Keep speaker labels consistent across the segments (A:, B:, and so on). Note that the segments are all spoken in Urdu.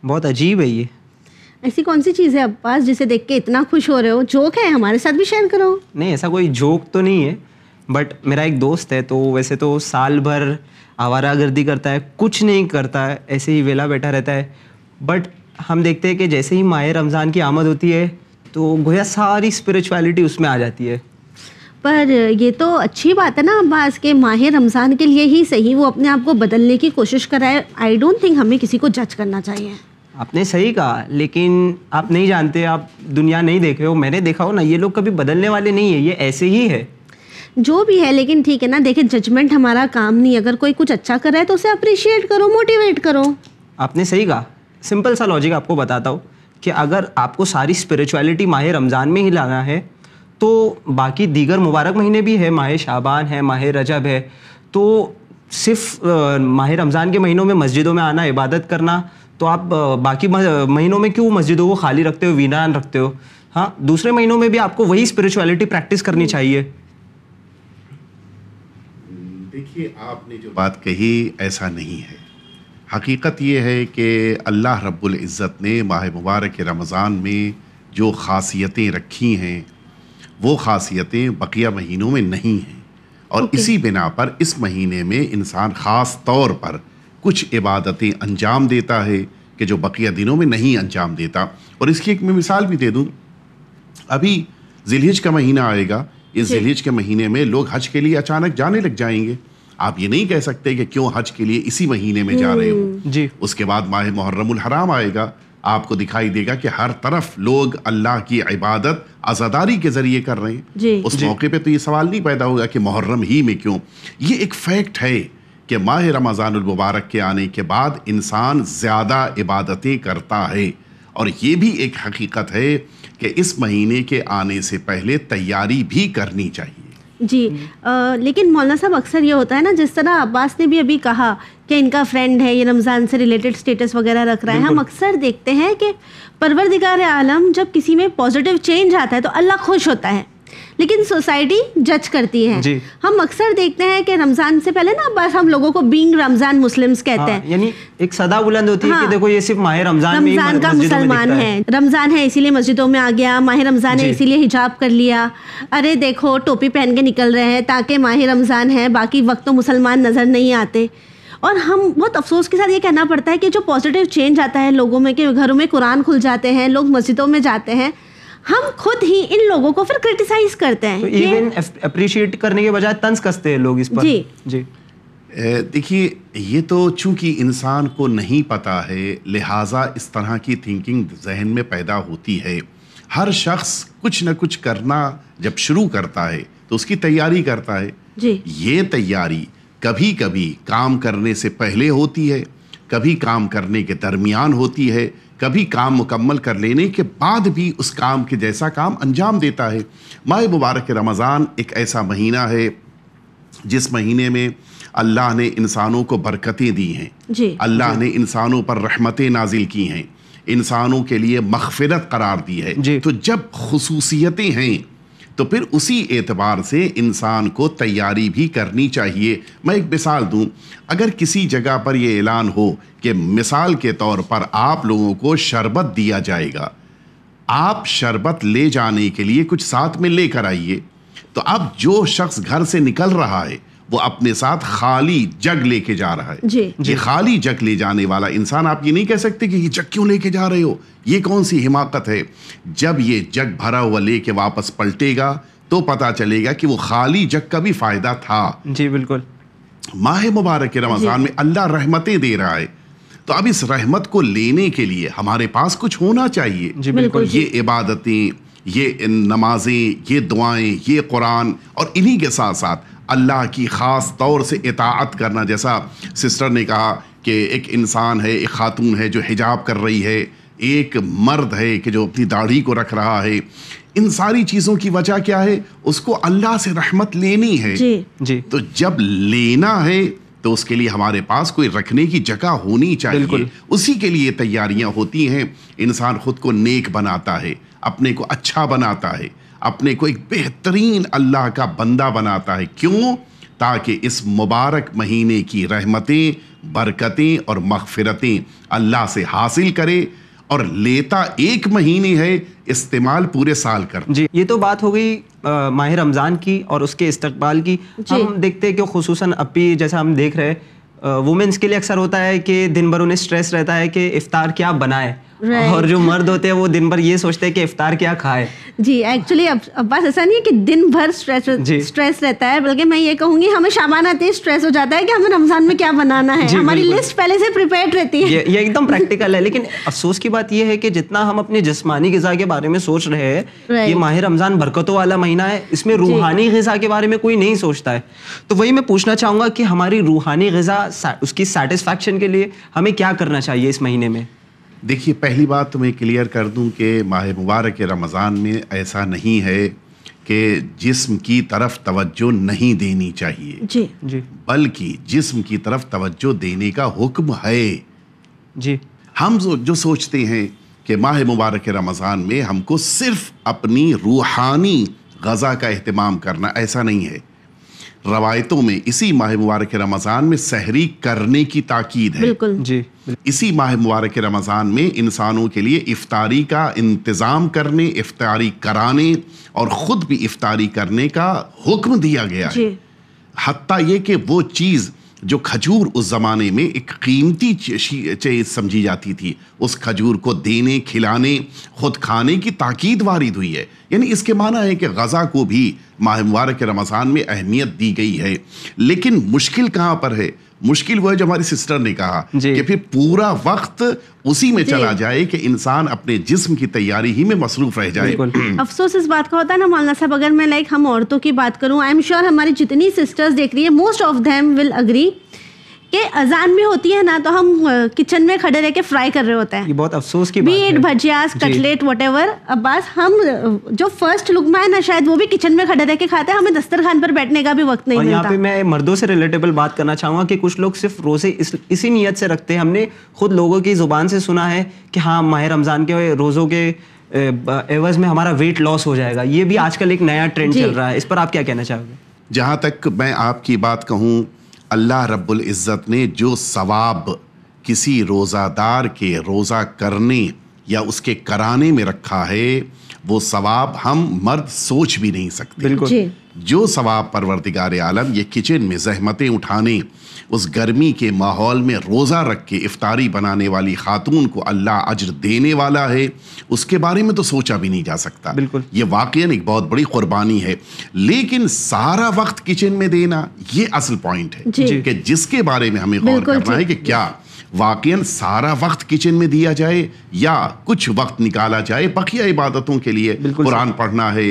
A: بہت عجیب ہے یہ.
B: ایسی کون سی چیز ہے عباس جسے دیکھ کے اتنا خوش ہو رہے ہو؟ جوک ہے ہمارے ساتھ بھی شیئر کرو.
A: نہیں ایسا کوئی جوک تو نہیں ہے, بٹ میرا ایک دوست ہے تو ویسے تو سال بھر آوارہ گردی کرتا ہے, کچھ نہیں کرتا ہے, ایسے ہی ویلا بیٹھا رہتا ہے. بٹ ہم دیکھتے ہیں کہ جیسے ہی ماہ رمضان کی آمد ہوتی ہے تو گویا ساری اسپریچویلٹی اس میں آ جاتی ہے.
B: پر یہ تو اچھی بات ہے نا عباس کہ ماہ رمضان کے لیے ہی صحیح وہ اپنے آپ کو بدلنے کی کوشش کرائے. آئی ڈونٹ تھنک ہمیں کسی کو جج کرنا چاہیے.
A: آپ نے صحیح کہا, لیکن آپ نہیں جانتے, آپ دنیا نہیں دیکھے ہو, میں نے دیکھا ہو نا, یہ لوگ کبھی بدلنے والے نہیں ہیں, یہ ایسے ہی ہے.
B: جو بھی ہے لیکن ٹھیک ہے نا, دیکھیں ججمنٹ ہمارا کام نہیں. اگر کوئی کچھ اچھا کر رہا ہے تو اسے اپریشیٹ کرو, موٹیویٹ کرو.
A: آپ نے صحیح کہا. سمپل سا لاجک آپ کو بتاتا ہوں کہ اگر آپ کو ساری اسپریچویلٹی ماہ رمضان میں ہی لانا ہے تو باقی دیگر مبارک مہینے بھی ہے, ماہ شعبان ہے, ماہ رجب ہے, تو صرف ماہ رمضان کے مہینوں میں مسجدوں میں آنا, عبادت کرنا, تو آپ باقی مہینوں میں کیوں مسجدوں کو خالی رکھتے ہو, ویران رکھتے ہو؟ ہاں, دوسرے مہینوں میں بھی آپ کو وہی اسپریچویلٹی پریکٹس کرنی چاہیے.
C: دیکھیے آپ نے جو بات کہی ایسا نہیں ہے. حقیقت یہ ہے کہ اللہ رب العزت نے ماہ مبارک رمضان میں جو خاصیتیں رکھی ہیں وہ خاصیتیں بقیہ مہینوں میں نہیں ہیں, اور اسی بنا پر اس مہینے میں انسان خاص طور پر کچھ عبادتیں انجام دیتا ہے کہ جو بقیہ دنوں میں نہیں انجام دیتا. اور اس کی ایک میں مثال بھی دے دوں. ابھی ذی الحج کا مہینہ آئے گا, اس ذی الحج کے مہینے میں لوگ حج کے لیے اچانک جانے لگ جائیں گے. آپ یہ نہیں کہہ سکتے کہ کیوں حج کے لیے اسی مہینے میں جا رہے ہو.
A: جی.
C: اس کے بعد ماہ محرم الحرام آئے گا, آپ کو دکھائی دے گا کہ ہر طرف لوگ اللہ کی عبادت عزاداری کے ذریعے کر رہے ہیں. اس موقع پہ تو یہ سوال نہیں پیدا ہوگا کہ محرم ہی میں کیوں. یہ ایک فیکٹ ہے کہ ماہ رمضان المبارک کے آنے کے بعد انسان زیادہ عبادتیں کرتا ہے, اور یہ بھی ایک حقیقت ہے کہ اس مہینے کے آنے سے پہلے تیاری بھی کرنی چاہیے.
B: جی لیکن مولانا صاحب اکثر یہ ہوتا ہے نا, جس طرح عباس نے بھی ابھی کہا کہ ان کا فرینڈ ہے, یہ رمضان سے ریلیٹڈ سٹیٹس وغیرہ رکھ رہا ہے, ہم اکثر دیکھتے ہیں کہ پروردگار عالم جب کسی میں پازیٹیو چینج آتا ہے تو اللہ خوش ہوتا ہے, لیکن سوسائٹی جج کرتی ہے. ہم اکثر دیکھتے ہیں کہ رمضان سے پہلے نا بس ہم لوگوں کو بینگ رمضان مسلمز کہتے ہیں,
A: یعنی ایک صدا بلند ہوتی ہے کہ دیکھو یہ صرف ماہ رمضان
B: کا مسلمان ہے, رمضان ہے اسی لیے مسجدوں میں آ گیا, ماہ رمضان ہے اسی لیے حجاب کر لیا, ارے دیکھو ٹوپی پہن کے نکل رہے ہیں تاکہ ماہ رمضان ہے, باقی وقت تو مسلمان نظر نہیں آتے. اور ہم بہت افسوس کے ساتھ یہ کہنا پڑتا ہے کہ جو پازیٹیو چینج آتا ہے لوگوں میں, کہ گھروں میں قرآن کھل جاتے ہیں, لوگ مسجدوں میں جاتے ہیں, ہم خود ہی ان لوگوں کو پھر کرٹیسائز کرتے ہیں.
A: ایون اپریشیٹ کرنے کے بجائے طنز کستے ہیں لوگ اس پر.
B: جی
C: دیکھیے یہ تو چونکہ انسان کو نہیں پتا ہے لہٰذا اس طرح کی تھنکنگ ذہن میں پیدا ہوتی ہے. ہر شخص کچھ نہ کچھ کرنا جب شروع کرتا ہے تو اس کی تیاری کرتا ہے. یہ تیاری کبھی کبھی کام کرنے سے پہلے ہوتی ہے, کبھی کام کرنے کے درمیان ہوتی ہے, کبھی کام مکمل کر لینے کے بعد بھی اس کام کے جیسا کام انجام دیتا ہے. ماہ مبارک رمضان ایک ایسا مہینہ ہے جس مہینے میں اللہ نے انسانوں کو برکتیں دی ہیں, اللہ نے انسانوں پر رحمتیں نازل کی ہیں, انسانوں کے لیے مغفرت قرار دی ہے. تو جب خصوصیتیں ہیں تو پھر اسی اعتبار سے انسان کو تیاری بھی کرنی چاہیے. میں ایک مثال دوں, اگر کسی جگہ پر یہ اعلان ہو کہ مثال کے طور پر آپ لوگوں کو شربت دیا جائے گا, آپ شربت لے جانے کے لیے کچھ ساتھ میں لے کر آئیے, تو اب جو شخص گھر سے نکل رہا ہے وہ اپنے ساتھ خالی جگ لے کے جا رہا ہے. یہ خالی جگ لے جانے والا انسان, آپ یہ نہیں کہہ سکتے کہ یہ جگ کیوں لے کے جا رہے ہو, یہ کون سی حماقت ہے. جب یہ جگ بھرا ہوا لے کے واپس پلٹے گا تو پتا چلے گا کہ وہ خالی جگ کا بھی فائدہ تھا.
A: جی بالکل.
C: ماہ مبارک رمضان میں اللہ رحمتیں دے رہا ہے, تو اب اس رحمت کو لینے کے لیے ہمارے پاس کچھ ہونا چاہیے.
A: جی بالکل.
C: یہ عبادتیں, یہ نمازیں, یہ دعائیں, یہ قرآن, اور انہی کے ساتھ ساتھ اللہ کی خاص طور سے اطاعت کرنا. جیسا سسٹر نے کہا کہ ایک انسان ہے, ایک خاتون ہے جو حجاب کر رہی ہے, ایک مرد ہے کہ جو اپنی داڑھی کو رکھ رہا ہے. ان ساری چیزوں کی وجہ کیا ہے, اس کو اللہ سے رحمت لینی ہے.
A: جی.
C: تو جب لینا ہے تو اس کے لیے ہمارے پاس کوئی رکھنے کی جگہ ہونی چاہیے. اسی کے لیے تیاریاں ہوتی ہیں. انسان خود کو نیک بناتا ہے, اپنے کو اچھا بناتا ہے, اپنے کو ایک بہترین اللہ کا بندہ بناتا ہے. کیوں؟ تاکہ اس مبارک مہینے کی رحمتیں برکتیں اور مغفرتیں اللہ سے حاصل کرے اور لیتا 1 مہینے ہے، استعمال پورے سال کر.
A: جی یہ تو بات ہو گئی ماہ رمضان کی اور اس کے استقبال کی. ہم دیکھتے ہیں کہ خصوصاً اب بھی جیسا ہم دیکھ رہے وومنس کے لیے اکثر ہوتا ہے کہ دن بھر انہیں سٹریس رہتا ہے کہ افطار کیا بنائے، اور جو مرد ہوتے ہیں وہ دن بھر یہ سوچتے ہیں کہ افطار کیا کھائے.
B: جی ایکچولی عباس ایسا نہیں ہے کہ دن بھر سٹریس رہتا ہے، بلکہ میں یہ کہوں گی ہمیں شعبان آتے ہی سٹریس ہو جاتا ہے کہ ہمیں رمضان میں کیا بنانا ہے. ہماری لسٹ پہلے سے پریپیئرڈ رہتی ہے.
A: یہ ایک دم پریکٹیکل ہے. لیکن افسوس کی بات یہ ہے کہ جتنا ہم اپنی جسمانی غذا کے بارے میں سوچ رہے ہیں، یہ ماہ رمضان برکتوں والا مہینہ ہے، اس میں روحانی غذا کے بارے میں کوئی نہیں سوچتا ہے. تو وہی میں پوچھنا چاہوں گا کہ ہماری روحانی غذا اس کی سیٹسفیکشن کے لیے ہمیں کیا کرنا چاہیے اس مہینے میں؟
C: دیکھیے پہلی بات تو میں کلیئر کر دوں کہ ماہ مبارک رمضان میں ایسا نہیں ہے کہ جسم کی طرف توجہ نہیں دینی چاہیے،
A: جی
C: بلکہ جسم کی طرف توجہ دینے کا حکم ہے.
A: جی
C: ہم جو سوچتے ہیں کہ ماہ مبارک رمضان میں ہم کو صرف اپنی روحانی غذا کا اہتمام کرنا، ایسا نہیں ہے. روایتوں میں اسی ماہ مبارک رمضان میں سحری کرنے کی تاکید ہے.
B: بالکل
A: جی
C: اسی ماہ مبارک رمضان میں انسانوں کے لیے افطاری کا انتظام کرنے، افطاری کرانے اور خود بھی افطاری کرنے کا حکم دیا گیا ہے. حتیٰ یہ کہ وہ چیز جو کھجور اس زمانے میں ایک قیمتی چیز سمجھی جاتی تھی، اس کھجور کو دینے، کھلانے، خود کھانے کی تاکید وارد ہوئی ہے. یعنی اس کے معنی ہے کہ غذا کو بھی ماہ مبارک رمضان میں اہمیت دی گئی ہے. لیکن مشکل کہاں پر ہے؟ مشکل وہ ہے جو ہماری سسٹر نے کہا کہ پھر پورا وقت اسی میں چلا جائے کہ انسان اپنے جسم کی تیاری ہی میں مصروف رہ جائے.
B: افسوس اس بات کا ہوتا ہے نا مولانا صاحب، اگر میں ہم عورتوں کی بات کروں، آئی ایم شیور ہماری جتنی سسٹرز دیکھ رہی ہیں، most of them will agree کہ اذان بھی ہوتی ہے نا تو ہم کچن میں کھڑے رہ کے فرائی کر رہے ہوتے ہیں.
A: یہ بہت افسوس کی بات ہے.
B: بیٹ بھجیاس، کٹلیٹ، وٹ ایور. عباس ہم جو فرسٹ لقمہ ہے نا شاید وہ بھی کچن میں کھڑے رہ کے کھاتے ہیں، ہمیں دسترخوان پر بیٹھنے کا بھی وقت نہیں ملتا.
A: اور یہاں پہ میں مردوں سے ریلیٹیبل بات کرنا چاہوں گا کہ کچھ لوگ صرف روزے اسی نیت سے رکھتے ہیں. ہم نے خود لوگوں کی زبان سے سنا ہے کہ ہاں ماہ رمضان کے روزوں کے عوض میں ہمارا ویٹ لاس ہو جائے گا. یہ بھی آج کل ایک نیا ٹرینڈ چل رہا ہے، اس پر آپ کیا کہنا چاہو گے؟
C: جہاں تک میں آپ کی بات کہوں، اللہ رب العزت نے جو ثواب کسی روزہ دار کے روزہ کرنے یا اس کے کرانے میں رکھا ہے، وہ ثواب ہم مرد سوچ بھی نہیں سکتے.
A: بالکل.
C: جو ثواب پروردگار عالم یہ کچن میں زحمتیں اٹھانے، اس گرمی کے ماحول میں روزہ رکھ کے افطاری بنانے والی خاتون کو اللہ اجر دینے والا ہے، اس کے بارے میں تو سوچا بھی نہیں جا سکتا.
A: بالکل.
C: یہ واقعاً ایک بہت بڑی قربانی ہے. لیکن سارا وقت کچن میں دینا یہ اصل پوائنٹ ہے کہ جس کے بارے میں ہمیں غور کرنا ہے کہ کیا واقعاً سارا وقت کچن میں دیا جائے یا کچھ وقت نکالا جائے بقیہ عبادتوں کے لیے. قرآن پڑھنا ہے،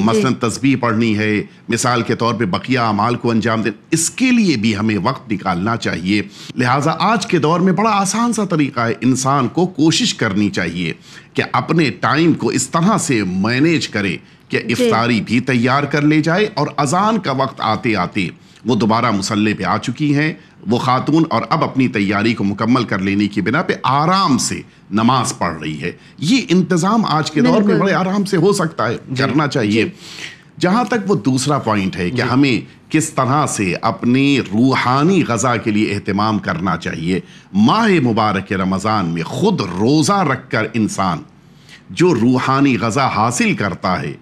C: مثلاً تسبیح پڑھنی ہے، مثال کے طور پہ بقیہ اعمال کو انجام دینا، اس کے لیے بھی ہمیں وقت نکالنا چاہیے. لہٰذا آج کے دور میں بڑا آسان سا طریقہ ہے، انسان کو کوشش کرنی چاہیے کہ اپنے ٹائم کو اس طرح سے مینیج کرے کہ افطاری بھی تیار کر لے جائے، اور اذان کا وقت آتے آتے وہ دوبارہ مصلی پہ آ چکی ہیں وہ خاتون، اور اب اپنی تیاری کو مکمل کر لینے کی بنا پہ آرام سے نماز پڑھ رہی ہے. یہ انتظام آج کے دور میں بڑے آرام سے ہو سکتا ہے، کرنا چاہیے. جہاں تک وہ دوسرا پوائنٹ ہے کہ ہمیں کس طرح سے اپنی روحانی غذا کے لیے اہتمام کرنا چاہیے. ماہ مبارک رمضان میں خود روزہ رکھ کر انسان جو روحانی غذا حاصل کرتا ہے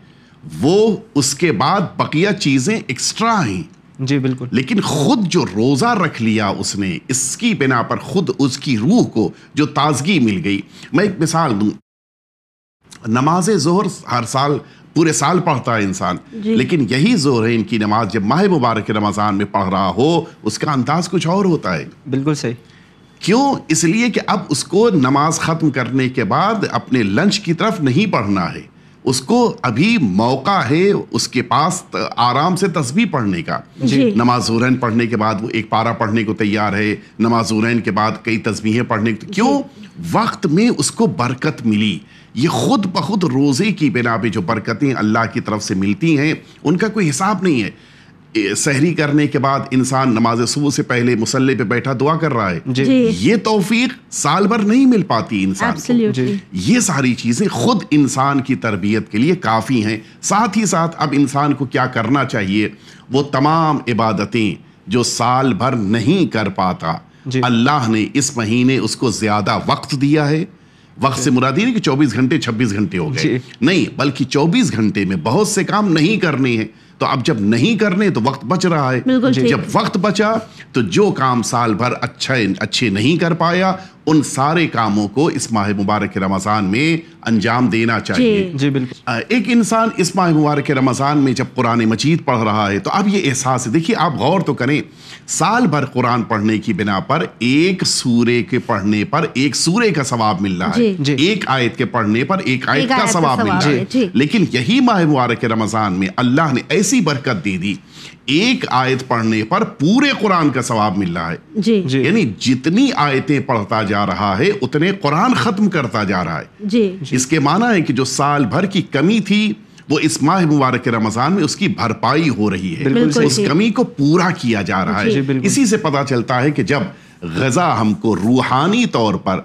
C: وہ اس کے بعد بقیہ چیزیں ایکسٹرا ہیں.
A: جی بالکل.
C: لیکن خود جو روزہ رکھ لیا اس نے، اس کی بنا پر خود اس کی روح کو جو تازگی مل گئی. میں ایک مثال دوں، نماز ظہر ہر سال پورے سال پڑھتا ہے انسان، لیکن یہی ظہرین کی نماز جب ماہ مبارک رمضان میں پڑھ رہا ہو اس کا انداز کچھ اور ہوتا ہے.
A: بالکل صحیح.
C: کیوں؟ اس لیے کہ اب اس کو نماز ختم کرنے کے بعد اپنے لنچ کی طرف نہیں پڑھنا ہے، اس کو ابھی موقع ہے اس کے پاس آرام سے تسبیح پڑھنے کا. نماز ظہرین پڑھنے کے بعد وہ ایک پارہ پڑھنے کو تیار ہے، نماز ظہرین کے بعد کئی تسبیحیں پڑھنے کو. کیوں؟ وقت میں اس کو برکت ملی. یہ خود بخود روزے کی بنا پہ جو برکتیں اللہ کی طرف سے ملتی ہیں ان کا کوئی حساب نہیں ہے. سحری کرنے کے بعد انسان نماز صبح سے پہلے مصلی پہ بیٹھا دعا کر رہا ہے، یہ توفیق سال بھر نہیں مل پاتی انسان کو. یہ ساری چیزیں خود انسان کی تربیت کے لیے کافی ہیں. ساتھ ہی ساتھ اب انسان کو کیا کرنا چاہیے، وہ تمام عبادتیں جو سال بھر نہیں کر پاتا اللہ نے اس مہینے اس کو زیادہ وقت دیا ہے. وقت سے مراد نہیں کہ 24 گھنٹے 26 گھنٹے ہو گئے, نہیں, بلکہ 24 گھنٹے میں بہت سے کام نہیں کرنے ہیں. تو اب جب نہیں کرنے تو وقت بچ رہا ہے. جب وقت بچا تو جو کام سال بھر اچھے نہیں کر پایا, ان سارے کاموں کو اس ماہ مبارک رمضان میں انجام دینا چاہیے.
A: جی بالکل.
C: ایک انسان اس ماہ مبارک رمضان میں جب قرآن مجید پڑھ رہا ہے تو اب یہ احساس ہے, دیکھیے آپ غور تو کریں, سال بھر قرآن پڑھنے کی بنا پر ایک سورے کے پڑھنے پر ایک سورے کا ثواب مل رہا ہے, ایک آیت کے پڑھنے پر ایک آیت کا ثواب مل رہا ہے. لیکن یہی ماہ مبارک رمضان میں اللہ نے ایسی برکت دے دی, ایک آیت پڑھنے پر پورے قرآن کا ثواب مل رہا ہے. یعنی جتنی آیتیں پڑھتا جا رہا ہے اتنے قرآن ختم کرتا جا رہا ہے. اس کے معنی ہے کہ جو سال بھر کی کمی تھی وہ اس ماہ مبارک رمضان میں اس کی بھرپائی ہو رہی ہے, اس کمی کو پورا کیا جا رہا ہے. اسی سے پتہ چلتا ہے کہ جب غذا ہم کو روحانی طور پر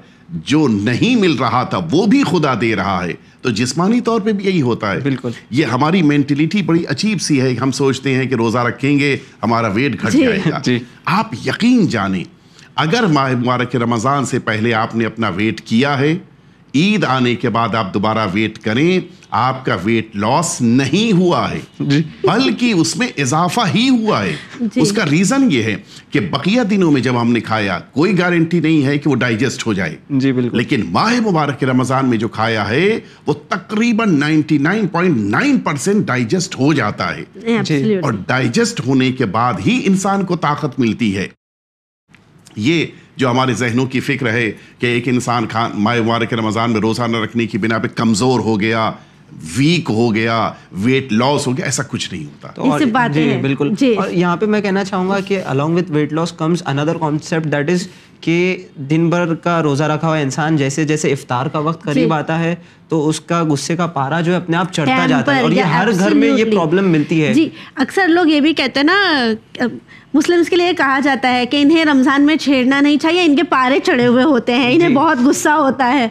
C: جو نہیں مل رہا تھا وہ بھی خدا دے رہا ہے, تو جسمانی طور پہ بھی یہی ہوتا ہے.
A: بالکل.
C: یہ ہماری مینٹلٹی بڑی عجیب سی ہے, ہم سوچتے ہیں کہ روزہ رکھیں گے ہمارا ویٹ گھٹ جائے گا. آپ یقین جانیں, اگر ماہ مبارک رمضان سے پہلے آپ نے اپنا ویٹ کیا ہے, عید آنے کے بعد آپ دوبارہ ویٹ کریں, آپ کا ویٹ لاس نہیں ہوا ہے بلکہ اس میں اضافہ ہی ہوا ہے. اس کا ریزن یہ ہے کہ بقیہ دنوں میں جب ہم نے کھایا کوئی گارنٹی نہیں ہے کہ وہ ڈائجسٹ ہو جائے. لیکن ماہ مبارک رمضان میں جو کھایا ہے وہ تقریباً 99.9% ڈائجسٹ ہو جاتا ہے, اور ڈائجسٹ ہونے کے بعد ہی انسان کو طاقت ملتی ہے. یہ جو ہمارے ذہنوں کی فکر ہے کہ ایک انسان ماہ مبارک رمضان میں روزہ نہ رکھنے کی بنا پہ کمزور ہو گیا, ویک ہو گیا, ویٹ لاس ہو گیا, ایسا کچھ نہیں ہوتا.
A: جی بالکل. اور یہاں پہ میں کہنا چاہوں گا کہ along with weight loss comes another concept that is کہ دن بھر کا روزہ رکھا ہوا انسان جیسے جیسے افطار کا وقت قریب آتا ہے تو اس کا غصے کا پارا جو ہے اپنے آپ چڑھتا جاتا ہے, اور یہ ہر گھر میں یہ پرابلم ملتی ہے.
B: جی اکثر لوگ یہ بھی کہتے ہیں نا, مسلمس کے لیے کہا جاتا ہے کہ انہیں رمضان میں چھیڑنا نہیں چاہیے, ان کے پارے چڑھے ہوئے ہوتے ہیں, انہیں بہت غصہ ہوتا ہے.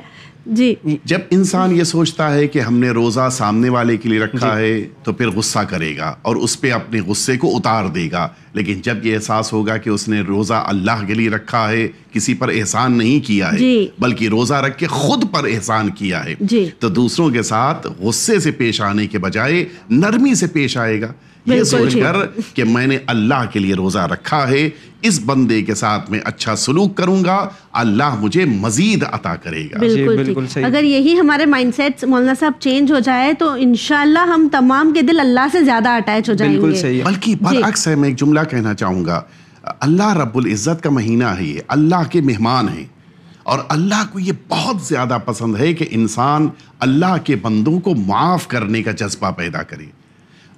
B: جی
C: جب انسان یہ سوچتا ہے کہ ہم نے روزہ سامنے والے کے لیے رکھا ہے تو پھر غصہ کرے گا اور اس پہ اپنے غصے کو اتار دے گا, لیکن جب یہ احساس ہوگا کہ اس نے روزہ اللہ کے لیے رکھا ہے, کسی پر احسان نہیں کیا ہے بلکہ روزہ رکھ کے خود پر احسان کیا ہے, تو دوسروں کے ساتھ غصے سے پیش آنے کے بجائے نرمی سے پیش آئے گا, یہ سوچ کر کہ میں نے اللہ کے لیے روزہ رکھا ہے, اس بندے کے ساتھ میں اچھا سلوک کروں گا, اللہ مجھے مزید عطا کرے گا.
B: بالکل. اگر یہی ہمارے مائنڈ سیٹ مولانا صاحب چینج ہو جائے تو انشاءاللہ ہم تمام کے دل اللہ سے زیادہ اٹیچ ہو جائیں گے.
C: بلکہ برعکس ہے, میں ایک جملہ کہنا چاہوں گا, اللہ رب العزت کا مہینہ ہے, یہ اللہ کے مہمان ہیں, اور اللہ کو یہ بہت زیادہ پسند ہے کہ انسان اللہ کے بندوں کو معاف کرنے کا جذبہ پیدا کرے.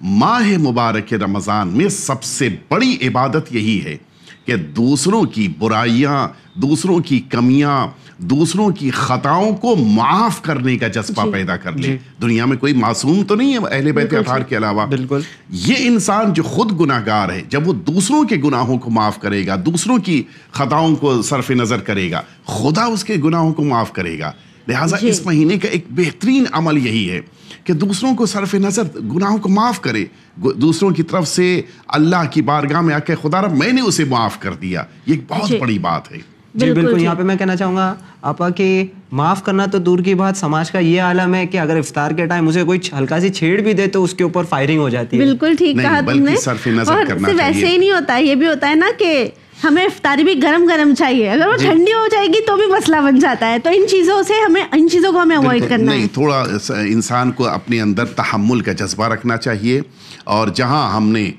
C: ماہ مبارک رمضان میں سب سے بڑی عبادت یہی ہے کہ دوسروں کی برائیاں, دوسروں کی کمیاں, دوسروں کی خطاؤں کو معاف کرنے کا جذبہ پیدا کر لے. دنیا میں کوئی معصوم تو نہیں ہے اہل بیت اطہار کے علاوہ. یہ انسان جو خود گناہ گار ہے, جب وہ دوسروں کے گناہوں کو معاف کرے گا, دوسروں کی خطاؤں کو صرف نظر کرے گا, خدا اس کے گناہوں کو معاف کرے گا. لہٰذا اس مہینے کا ایک بہترین عمل یہی ہے کہ دوسروں کو صرف نظر گناہوں کو معاف کرے, دوسروں کی طرف سے اللہ کی بارگاہ میں آ کے خدا رب میں نے اسے معاف کر دیا, یہ ایک بہت بڑی بات ہے.
A: جی بالکل. یہاں پہ میں کہنا چاہوں گا آپا کہ معاف کرنا تو دور کی بات, سماج کا یہ عالم ہے کہ اگر افطار کے ٹائم اسے کوئی ہلکا سی چھیڑ بھی دے تو اس کے اوپر فائرنگ ہو جاتی ہے.
B: بالکل ٹھیک کہا تم نے. اور صرف ایسے ہی نہیں ہوتا, یہ بھی ہوتا ہے نا کہ ہمیں افطاری بھی گرم گرم چاہیے, اگر وہ ٹھنڈی ہو جائے گی تو بھی مسئلہ بن جاتا ہے. تو ان چیزوں کو ہمیں اوائڈ کرنا ہے.
C: نہیں, تھوڑا انسان کو اپنے اندر تحمل کا جذبہ رکھنا چاہیے, اور جہاں ہم نے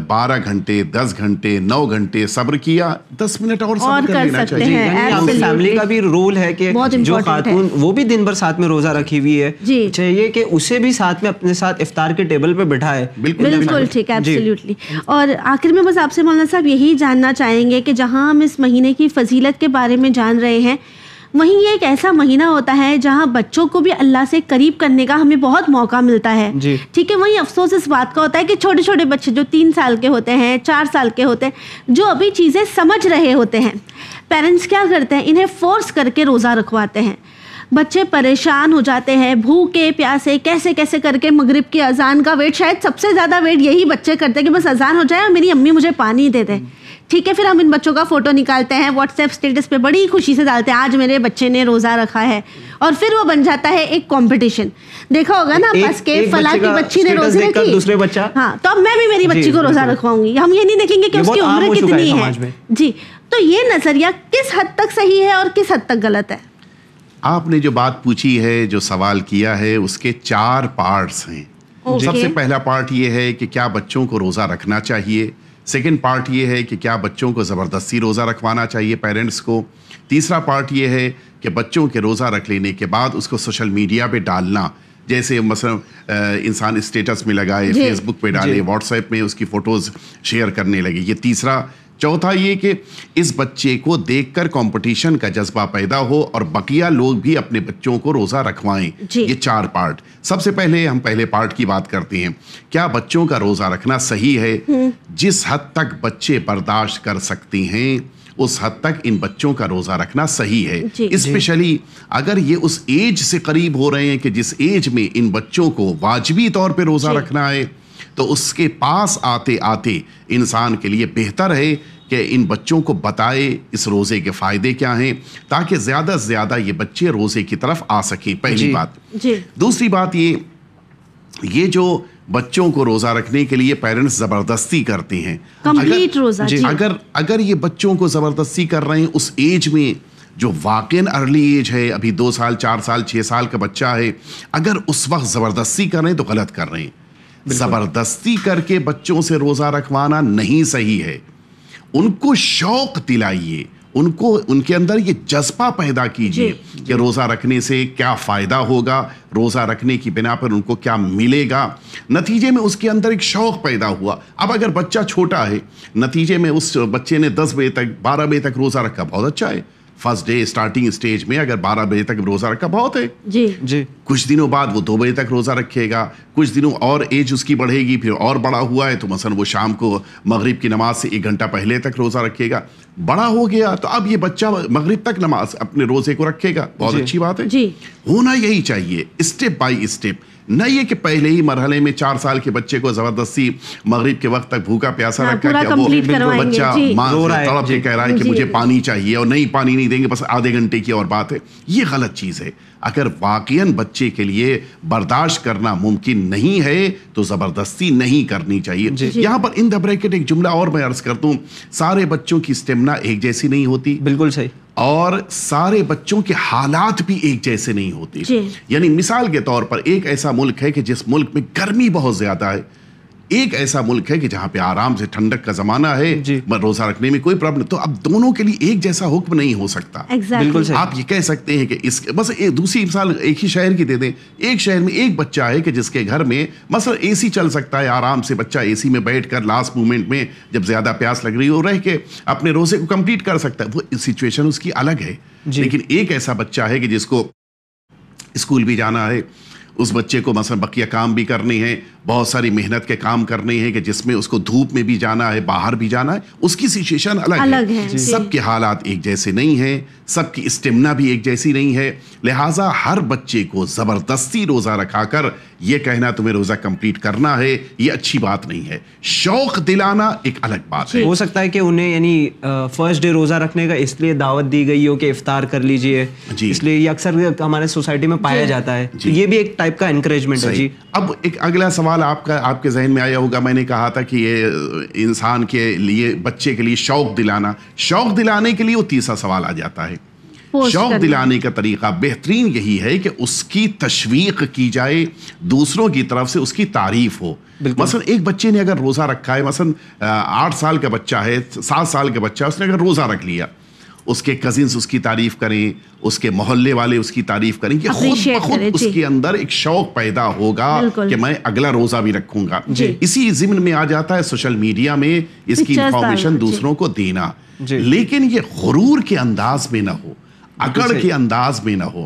C: 12 گھنٹے 10 گھنٹے 9 گھنٹے صبر کیا, 10 منٹ اور صبر کر لینا چاہیے.
A: فیملی کا بھی رول ہے کہ جو خاتون وہ بھی دن بھر ساتھ میں روزہ رکھی ہوئی ہے, چاہیے کہ اسے بھی ساتھ میں اپنے ساتھ افطار کے ٹیبل پہ بٹھائے.
B: بالکل ٹھیک ہے, ایبسلیوٹلی. اور آخر میں بس آپ سے مولانا صاحب یہی جاننا چاہیں گے کہ جہاں ہم اس مہینے کی فضیلت کے بارے میں جان رہے ہیں, وہیں یہ ایک ایسا مہینہ ہوتا ہے جہاں بچوں کو بھی اللہ سے قریب کرنے کا ہمیں بہت موقع ملتا ہے. ٹھیک ہے, وہیں افسوس اس بات کا ہوتا ہے کہ چھوٹے چھوٹے بچے جو 3 سال کے ہوتے ہیں, 4 سال کے ہوتے ہیں, جو ابھی چیزیں سمجھ رہے ہوتے ہیں, پیرنٹس کیا کرتے ہیں, انہیں فورس کر کے روزہ رکھواتے ہیں. بچے پریشان ہو جاتے ہیں, بھوکے پیاسے کیسے کیسے کر کے مغرب کی اذان کا ویٹ, شاید سب سے زیادہ ویٹ یہی بچے کرتے ہیں کہ بس اذان ہو جائے اور میری امی مجھے پانی دے دے. ٹھیک ہے، پھر ہم ان بچوں کا فوٹو نکالتے ہیں واٹس ایپ اسٹیٹس پہ بڑی خوشی سے ڈالتے ہیں آج میرے بچے نے روزہ رکھا ہے، اور پھر وہ بن جاتا ہے ایک کمپٹیشن. دیکھا ہوگا نا بس کے فلاں کی بچی نے روزے رکھی،
A: دوسرے بچہ
B: ہاں تو اب میں بھی میری بچی کو روزہ رکھواؤں گی. ہم یہ نہیں دیکھیں گے کہ اس کی عمر کتنی ہے. جی، تو یہ نظریہ کس حد تک صحیح ہے اور کس حد تک غلط ہے؟
C: آپ نے جو بات پوچھی ہے، جو سوال کیا ہے، اس کے 4 پارٹس ہیں. سب سے پہلا پارٹ یہ ہے کہ کیا بچوں کو روزہ رکھنا چاہیے. سیکنڈ پارٹ یہ ہے کہ کیا بچوں کو زبردستی روزہ رکھوانا چاہیے پیرنٹس کو. تیسرا پارٹ یہ ہے کہ بچوں کے روزہ رکھ لینے کے بعد اس کو سوشل میڈیا پہ ڈالنا، جیسے مثلا انسان اسٹیٹس میں لگائے، فیس بک پہ ڈالے، واٹس ایپ میں اس کی فوٹوز شیئر کرنے لگے. یہ تیسرا. چوتھا یہ کہ اس بچے کو دیکھ کر کمپٹیشن کا جذبہ پیدا ہو اور بقیہ لوگ بھی اپنے بچوں کو روزہ رکھوائیں. یہ 4 پارٹ. سب سے پہلے ہم پہلے پارٹ کی بات کرتے ہیں. کیا بچوں کا روزہ رکھنا صحیح ہے؟ جس حد تک بچے برداشت کر سکتے ہیں اس حد تک ان بچوں کا روزہ رکھنا صحیح ہے. اسپیشلی اگر یہ اس ایج سے قریب ہو رہے ہیں کہ جس ایج میں ان بچوں کو واجبی طور پہ روزہ رکھنا ہے، تو اس کے پاس آتے آتے انسان کے لیے بہتر ہے کہ ان بچوں کو بتائے اس روزے کے فائدے کیا ہیں، تاکہ زیادہ سے زیادہ یہ بچے روزے کی طرف آ سکیں. پہلی بات. دوسری بات یہ جو بچوں کو روزہ رکھنے کے لیے پیرنٹس زبردستی کرتے ہیں، اگر یہ بچوں کو زبردستی کر رہے ہیں اس ایج میں جو واقعاً ارلی ایج ہے، ابھی 2 سال 4 سال 6 سال کا بچہ ہے، اگر اس وقت زبردستی کر رہے ہیں تو غلط کر رہے ہیں. زبردستی کر کے بچوں سے روزہ رکھوانا نہیں صحیح ہے. ان کو شوق دلائیے، ان کے اندر یہ جذبہ پیدا کیجیے کہ روزہ رکھنے سے کیا فائدہ ہوگا، روزہ رکھنے کی بنا پر ان کو کیا ملے گا. نتیجے میں اس کے اندر ایک شوق پیدا ہوا. اب اگر بچہ چھوٹا ہے، نتیجے میں اس بچے نے 10 بجے تک 12 بجے تک روزہ رکھا، بہت اچھا ہے. فرسٹ ڈے اسٹارٹنگ اسٹیج میں اگر 12 بجے تک روزہ رکھا بہت ہے.
A: جی
C: کچھ دنوں بعد وہ 2 بجے تک روزہ رکھے گا، کچھ دنوں اور ایج اس کی بڑھے گی، پھر اور بڑا ہوا ہے تو مثلا وہ شام کو مغرب کی نماز سے 1 گھنٹہ پہلے تک روزہ رکھے گا. بڑا ہو گیا تو اب یہ بچہ مغرب تک نماز اپنے روزے کو رکھے گا. بہت اچھی بات ہے. ہونا یہی چاہیے اسٹیپ بائی اسٹیپ، نہ یہ کہ پہلے ہی مرحلے میں 4 سال کے بچے کو زبردستی مغرب کے وقت تک بھوکا پیاسا رکھا کہ وہ بچہ ماں سے تڑپ کے کہہ رہا ہے کہ مجھے پانی چاہیے، اور نہیں پانی نہیں دیں گے بس آدھے گھنٹے کی اور بات ہے. یہ غلط چیز ہے. اگر واقعاً بچے کے لیے برداشت کرنا ممکن نہیں ہے تو زبردستی نہیں کرنی چاہیے. یہاں پر ان دا بریکٹ ایک جملہ اور میں عرض کرتا ہوں، سارے بچوں کی اسٹیمنا ایک جیسی نہیں ہوتی. بالکل صحیح. اور سارے بچوں کے حالات بھی ایک جیسے نہیں ہوتے. یعنی مثال کے طور پر ایک ایسا ملک ہے کہ جس ملک میں گرمی بہت زیادہ ہے، ایک ایسا ملک ہے کہ جہاں پہ آرام سے ٹھنڈک کا زمانہ ہے، روزہ رکھنے میں کوئی پرابلم. تو اب دونوں کے لیے ایک جیسا حکم نہیں ہو سکتا. بالکل آپ یہ کہہ سکتے ہیں کہ اس بس دوسری مثال ایک ہی شہر کی دے دیں. ایک شہر میں ایک بچہ ہے کہ جس کے گھر میں مثلا اے سی چل سکتا ہے، آرام سے بچہ اے سی میں بیٹھ کر لاسٹ مومنٹ میں جب زیادہ پیاس لگ رہی ہو رہ کے اپنے روزے کو کمپلیٹ کر سکتا ہے. وہ سچویشن اس کی الگ ہے. لیکن ایک ایسا بچہ ہے کہ جس کو اسکول بھی جانا ہے، اس بچے کو مثلا بقیہ کام بھی کرنے ہیں، بہت ساری محنت کے کام کرنے ہیں کہ جس میں اس کو دھوپ میں بھی جانا ہے، باہر بھی جانا ہے. اس کی سچویشن الگ ہے. سب کے حالات ایک جیسے نہیں ہیں، سب کی اسٹیمنا بھی ایک جیسی نہیں ہے. لہٰذا ہر بچے کو زبردستی روزہ رکھا کر یہ کہنا تمہیں روزہ کمپلیٹ کرنا ہے، یہ اچھی بات نہیں ہے. شوق دلانا ایک الگ بات ہے.
A: ہو سکتا ہے کہ انہیں یعنی فرسٹ ڈے روزہ رکھنے کا اس لیے دعوت دی گئی ہو کہ افطار کر لیجئے، اس لیے یہ اکثر ہمارے سوسائٹی میں پایا جاتا ہے. یہ بھی ایک ٹائپ کا انکریجمنٹ ہے.
C: اب ایک اگلا سوال آپ کے ذہن میں آیا ہوگا. میں نے کہا تھا کہ یہ انسان کے لیے، بچے کے لیے شوق دلانے کے لیے وہ تیسرا سوال آ جاتا ہے. شوق دلانے کا طریقہ بہترین یہی ہے کہ اس کی تشویق کی جائے، دوسروں کی طرف سے اس کی تعریف ہو. مثلا ایک بچے نے اگر روزہ رکھا ہے، مثلا 8 سال کا بچہ ہے، 7 سال کا بچہ ہے، اس نے اگر روزہ رکھ لیا، اس کے کزنس اس کی تعریف کریں، اس کے محلے والے اس کی تعریف کریں، کہ خود بخود اس کے اندر ایک شوق پیدا ہوگا کہ میں اگلا روزہ بھی رکھوں گا. اسی ضمن میں آ جاتا ہے سوشل میڈیا میں اس کی انفارمیشن دوسروں کو دینا. لیکن یہ غرور کے انداز میں نہ ہو، اکڑ کے انداز میں نہ ہو.